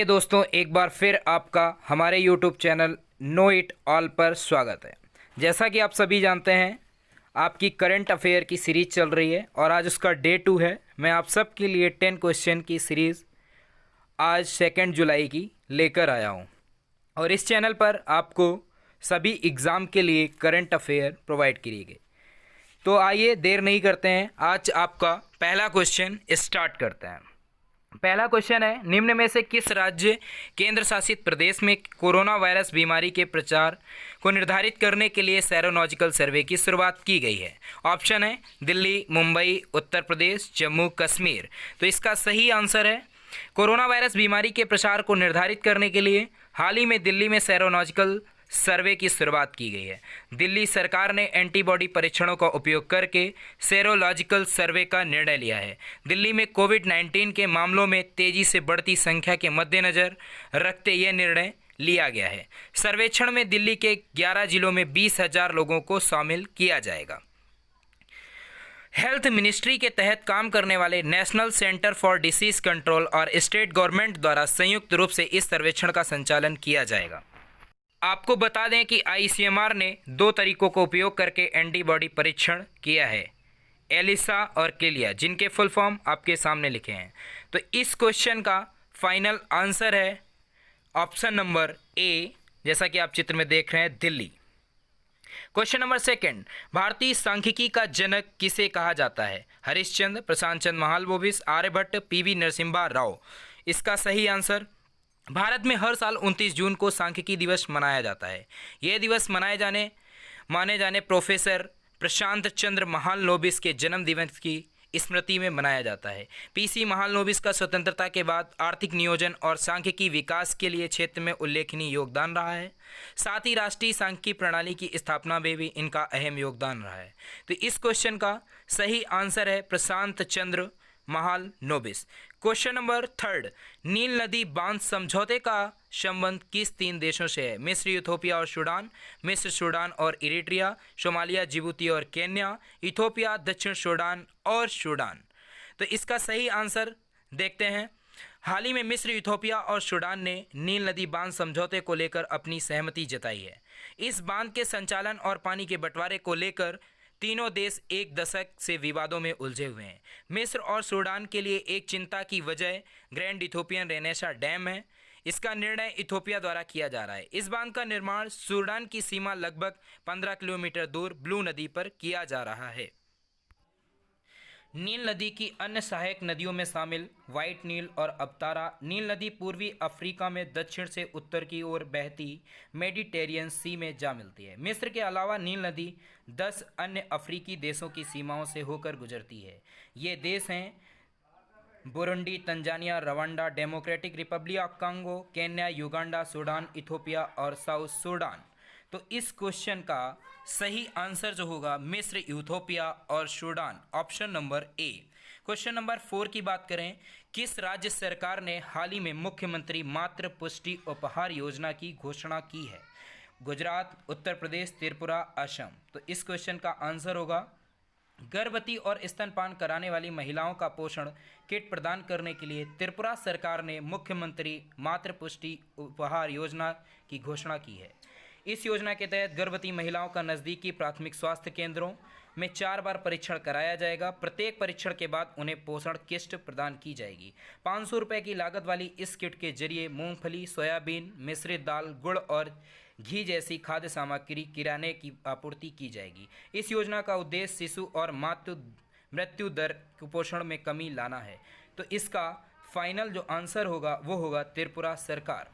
दोस्तों, एक बार फिर आपका हमारे YouTube channel know it all पर स्वागत है। जैसा कि आप सभी जानते हैं, आपकी करंट अफेयर की सीरीज चल रही है और आज उसका डे 2 है। मैं आप सब के लिए 10 क्वेश्चन की सीरीज़ आज 2 जुलाई की लेकर आया हूं। और इस चैनल पर आपको सभी एग्ज़ाम के लिए करंट अफेयर प्रोवाइड करी गई। तो आइए देर नहीं करते हैं, आज आपका पहला क्वेश्चन स्टार्ट करते हैं। पहला क्वेश्चन है, निम्न में से किस राज्य केंद्र शासित प्रदेश में कोरोना वायरस बीमारी के प्रचार को निर्धारित करने के लिए सेरोलॉजिकल सर्वे की शुरुआत की गई है? ऑप्शन है दिल्ली, मुंबई, उत्तर प्रदेश, जम्मू कश्मीर। तो इसका सही आंसर है कोरोना वायरस बीमारी के प्रसार को निर्धारित करने के लिए हाल ही में दिल्ली में सेरोलॉजिकल सर्वे की शुरुआत की गई है। दिल्ली सरकार ने एंटीबॉडी परीक्षणों का उपयोग करके सेरोलॉजिकल सर्वे का निर्णय लिया है। दिल्ली में कोविड-19 के मामलों में तेजी से बढ़ती संख्या के मद्देनज़र रखते यह निर्णय लिया गया है। सर्वेक्षण में दिल्ली के 11 जिलों में 20,000 लोगों को शामिल किया जाएगा। हेल्थ मिनिस्ट्री के तहत काम करने वाले national centre for disease control और स्टेट गवर्नमेंट द्वारा संयुक्त रूप से इस सर्वेक्षण का संचालन किया जाएगा। आपको बता दें कि आईसीएमआर ने 2 तरीकों को उपयोग करके एंटीबॉडी परीक्षण किया है, एलिसा और केलिया, जिनके फुल फॉर्म आपके सामने लिखे हैं। तो इस क्वेश्चन का फाइनल आंसर है ऑप्शन नंबर ए, जैसा कि आप चित्र में देख रहे हैं, दिल्ली। क्वेश्चन नंबर 2, भारतीय सांख्यिकी का जनक किसे कहा जाता है? हरिश्चंद्र, प्रशांत चंद्र महालनोबिस, आर्यभट्ट, पीवी नरसिम्हा राव। इसका सही आंसर, भारत में हर साल 29 जून को सांख्यिकी दिवस मनाया जाता है। यह दिवस माने जाने प्रोफेसर प्रशांत चंद्र महालनोबिस के जन्म दिवस की स्मृति में मनाया जाता है। पीसी महालनोबिस का स्वतंत्रता के बाद आर्थिक नियोजन और सांख्यिकी विकास के लिए क्षेत्र में उल्लेखनीय योगदान रहा है। साथ ही राष्ट्रीय सांख्यिकी प्रणाली की स्थापना में भी इनका अहम योगदान रहा है। तो इस क्वेश्चन का सही आंसर है प्रशांत चंद्र महालनोबिस। क्वेश्चन नंबर 3, नील नदी बांध समझौते का संबंध किस 3 देशों से है? मिस्र, इथोपिया और सूडान, मिस्र, सूडान और इरिट्रिया, सोमालिया, जिबूती और केन्या, इथोपिया, दक्षिण सूडान और सूडान। तो इसका सही आंसर देखते हैं। हाल ही में मिस्र, इथोपिया और सूडान ने नील नदी बांध समझौते को लेकर अपनी सहमति जताई है। इस बांध के संचालन और पानी के बंटवारे को लेकर तीनों देश एक दशक से विवादों में उलझे हुए हैं। मिस्र और सूडान के लिए एक चिंता की वजह ग्रैंड इथोपियन रेनेसा डैम है। इसका निर्णय इथोपिया द्वारा किया जा रहा है। इस बांध का निर्माण सूडान की सीमा लगभग 15 किलोमीटर दूर ब्लू नदी पर किया जा रहा है। नील नदी की अन्य सहायक नदियों में शामिल व्हाइट नील और अवतारा। नील नदी पूर्वी अफ्रीका में दक्षिण से उत्तर की ओर बहती मेडिटेरियन सी में जा मिलती है। मिस्र के अलावा नील नदी 10 अन्य अफ्रीकी देशों की सीमाओं से होकर गुजरती है। ये देश हैं Burundi, Tanzania, Rwanda, democratic Republic of Congo, Kenya, Uganda, Sudan, Ethiopia और साउथ सूडान। तो इस क्वेश्चन का सही आंसर जो होगा मिस्र, इथोपिया और Sudan, option number A. Question number 4 की बात करें, किस राज्य सरकार ने हाल ही में मुख्यमंत्री मातृ पुष्टि उपहार योजना की घोषणा की है? गुजरात, उत्तर प्रदेश, त्रिपुरा, असम। तो इस क्वेश्चन का आंसर होगा गर्भवती और स्तनपान कराने वाली महिलाओं का पोषण किट प्रदान करने के लिए त्रिपुरा सरकार ने मुख्यमंत्री मातृ पुष्टि उपहार योजना की घोषणा की है। इस योजना के तहत गर्भवती महिलाओं का नज़दीकी प्राथमिक स्वास्थ्य केंद्रों में 4 बार परीक्षण कराया जाएगा। प्रत्येक परीक्षण के बाद उन्हें पोषण किट प्रदान की जाएगी। 500 रुपये की लागत वाली इस किट के जरिए मूंगफली, सोयाबीन, मिश्रित दाल, गुड़ और घी जैसी खाद्य सामग्री किराने की आपूर्ति की जाएगी। इस योजना का उद्देश्य शिशु और मातृ मृत्यु दर कुपोषण में कमी लाना है। तो इसका फाइनल जो आंसर होगा वो होगा त्रिपुरा सरकार।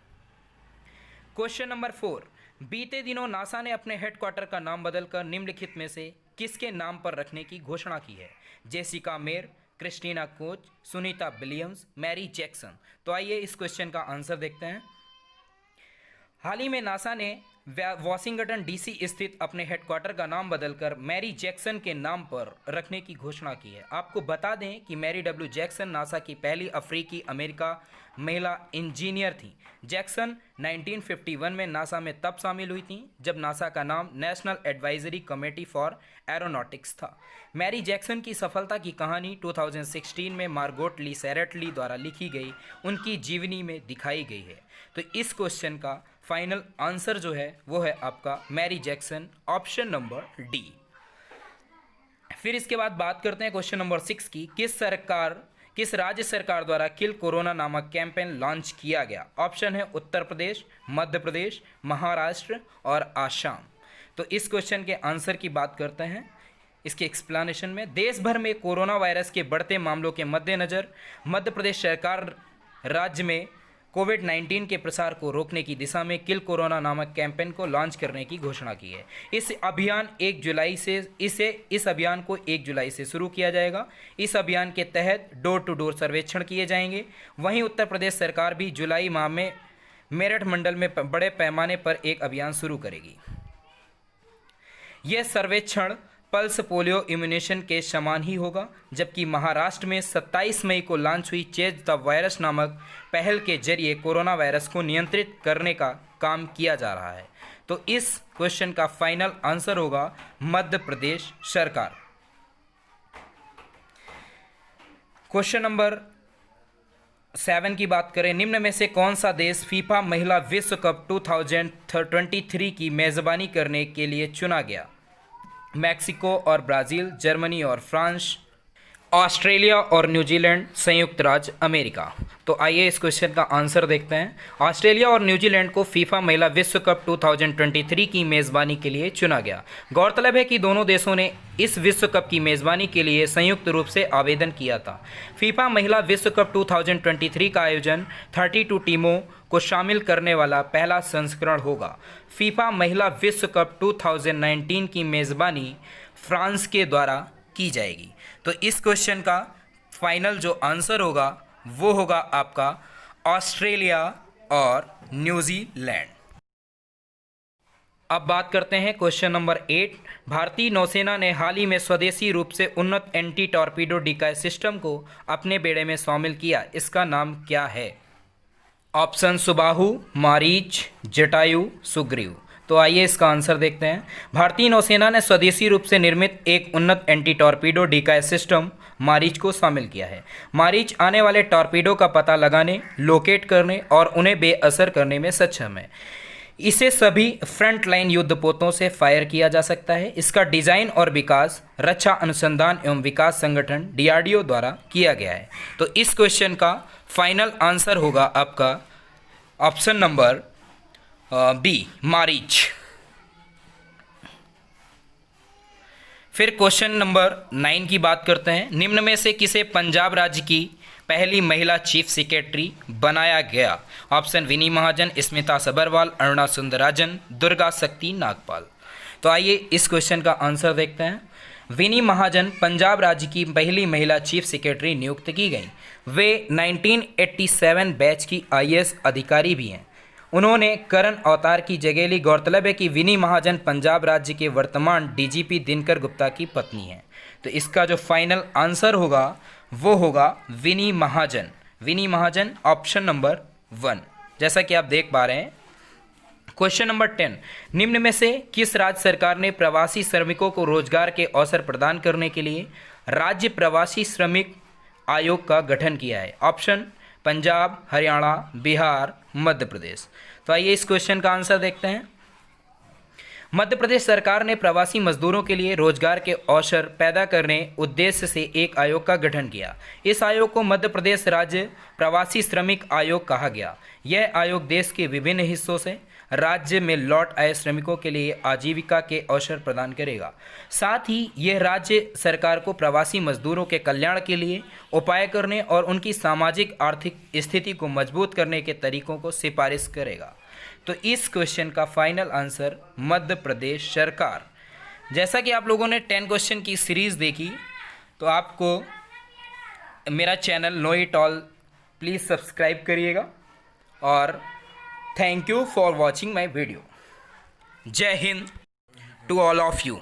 क्वेश्चन नंबर 4, बीते दिनों नासा ने अपने हेडक्वार्टर का नाम बदलकर निम्नलिखित में से किसके नाम पर रखने की घोषणा की है? Jessica Meir, Christina Koch, Sunita Williams, Mary Jackson. तो आइए इस क्वेश्चन का आंसर देखते हैं। हाल ही में नासा ने वॉशिंगटन डीसी स्थित अपने हेडक्वार्टर का नाम बदलकर मैरी जैक्सन के नाम पर रखने की घोषणा की है। आपको बता दें कि मैरी डब्ल्यू जैक्सन नासा की पहली अफ्रीकी अमेरिका महिला इंजीनियर थी। जैक्सन 1951 में नासा में तब शामिल हुई थी जब नासा का नाम national advisory committee for aeronautics था। मैरी जैक्सन की सफलता की कहानी 2016 में मार्गोट ली सेरेट ली द्वारा लिखी गई उनकी जीवनी में दिखाई गई है। तो इस क्वेश्चन का फाइनल आंसर जो है वो है आपका Mary Jackson, option number D. फिर इसके बाद बात करते हैं क्वेश्चन नंबर 6 की। किस राज्य सरकार द्वारा किल कोरोना नामक कैंपेन लॉन्च किया गया? ऑप्शन है उत्तर प्रदेश, मध्य प्रदेश, महाराष्ट्र और आसाम। तो इस क्वेश्चन के आंसर की बात करते हैं इसके एक्सप्लेनेशन में। देश भर में कोरोना वायरस के बढ़ते मामलों के मद्देनज़र मध्य प्रदेश सरकार राज्य में कोविड-19 के प्रसार को रोकने की दिशा में किल कोरोना नामक कैंपेन को लॉन्च करने की घोषणा की है। इस अभियान को 1 जुलाई से शुरू किया जाएगा। इस अभियान के तहत डोर टू डोर सर्वेक्षण किए जाएंगे। वहीं उत्तर प्रदेश सरकार भी जुलाई माह में मेरठ मंडल में बड़े पैमाने पर एक अभियान शुरू करेगी। यह सर्वेक्षण पल्स पोलियो इम्यूनेशन के समान ही होगा, जबकि महाराष्ट्र में 27 मई को लॉन्च हुई चेज द वायरस नामक पहल के जरिए कोरोना वायरस को नियंत्रित करने का काम किया जा रहा है। तो इस क्वेश्चन का फाइनल आंसर होगा मध्य प्रदेश सरकार। क्वेश्चन नंबर 7 की बात करें। निम्न में से कौन सा देश फीफा महिला विश्व कप 2023 की मेजबानी करने के लिए चुना गया? मैक्सिको और ब्राज़ील, जर्मनी और फ्रांस, ऑस्ट्रेलिया और न्यूजीलैंड, संयुक्त राज्य अमेरिका। तो आइए इस क्वेश्चन का आंसर देखते हैं। ऑस्ट्रेलिया और न्यूजीलैंड को फीफा महिला विश्व कप 2023 की मेज़बानी के लिए चुना गया। गौरतलब है कि दोनों देशों ने इस विश्व कप की मेज़बानी के लिए संयुक्त रूप से आवेदन किया था। फीफा महिला विश्व कप 2023 का आयोजन 32 टीमों को शामिल करने वाला पहला संस्करण होगा। फीफा महिला विश्व कप 2019 की मेज़बानी फ्रांस के द्वारा की जाएगी। तो इस क्वेश्चन का फाइनल जो आंसर होगा वो होगा आपका ऑस्ट्रेलिया और न्यूजीलैंड। अब बात करते हैं क्वेश्चन नंबर 8। भारतीय नौसेना ने हाल ही में स्वदेशी रूप से उन्नत एंटी टॉर्पीडो डिकाय सिस्टम को अपने बेड़े में शामिल किया। इसका नाम क्या है? ऑप्शन सुबाहु, मारीच, जटायु, सुग्रीव। तो आइए इसका आंसर देखते हैं। भारतीय नौसेना ने स्वदेशी रूप से निर्मित एक उन्नत एंटी टॉर्पीडो डिकाय सिस्टम मारीच को शामिल किया है। मारीच आने वाले टॉर्पीडो का पता लगाने, लोकेट करने और उन्हें बेअसर करने में सक्षम है। इसे सभी फ्रंट लाइन युद्धपोतों से फायर किया जा सकता है। इसका डिजाइन और विकास रक्षा अनुसंधान एवं विकास संगठन DRDO द्वारा किया गया है। तो इस क्वेश्चन का फाइनल आंसर होगा आपका ऑप्शन नंबर बी, मारीच। फिर क्वेश्चन नंबर 9 की बात करते हैं। निम्न में से किसे पंजाब राज्य की पहली महिला चीफ सेक्रेटरी बनाया गया? ऑप्शन विनी महाजन, स्मिता सबरवाल, अरुणा सुंदराजन, दुर्गा शक्ति नागपाल। तो आइए इस क्वेश्चन का आंसर देखते हैं। विनी महाजन पंजाब राज्य की पहली महिला चीफ सेक्रेटरी नियुक्त की गई। वे 1987 बैच की IAS अधिकारी भी हैं। उन्होंने करण अवतार की जगह ली। गौरतलब है कि विनी महाजन पंजाब राज्य के वर्तमान DGP दिनकर गुप्ता की पत्नी हैं। तो इसका जो फाइनल आंसर होगा वो होगा विनी महाजन। विनी महाजन, ऑप्शन नंबर 1, जैसा कि आप देख पा रहे हैं। Question number 10। निम्न में से किस राज्य सरकार ने प्रवासी श्रमिकों को रोजगार के अवसर प्रदान करने के लिए राज्य प्रवासी श्रमिक आयोग का गठन किया है? ऑप्शन पंजाब, हरियाणा, बिहार, मध्य प्रदेश। तो आइए इस क्वेश्चन का आंसर देखते हैं। मध्य प्रदेश सरकार ने प्रवासी मजदूरों के लिए रोजगार के अवसर पैदा करने उद्देश्य से एक आयोग का गठन किया। इस आयोग को मध्य प्रदेश राज्य प्रवासी श्रमिक आयोग कहा गया। यह आयोग देश के विभिन्न हिस्सों से राज्य में लौट आए श्रमिकों के लिए आजीविका के अवसर प्रदान करेगा। साथ ही यह राज्य सरकार को प्रवासी मजदूरों के कल्याण के लिए उपाय करने और उनकी सामाजिक आर्थिक स्थिति को मजबूत करने के तरीकों को सिफारिश करेगा। तो इस क्वेश्चन का फाइनल आंसर मध्य प्रदेश सरकार। जैसा कि आप लोगों ने 10 क्वेश्चन की सीरीज़ देखी, तो आपको मेरा channel know it all please subscribe करिएगा और thank you for watching my video. Jai Hind to all of you.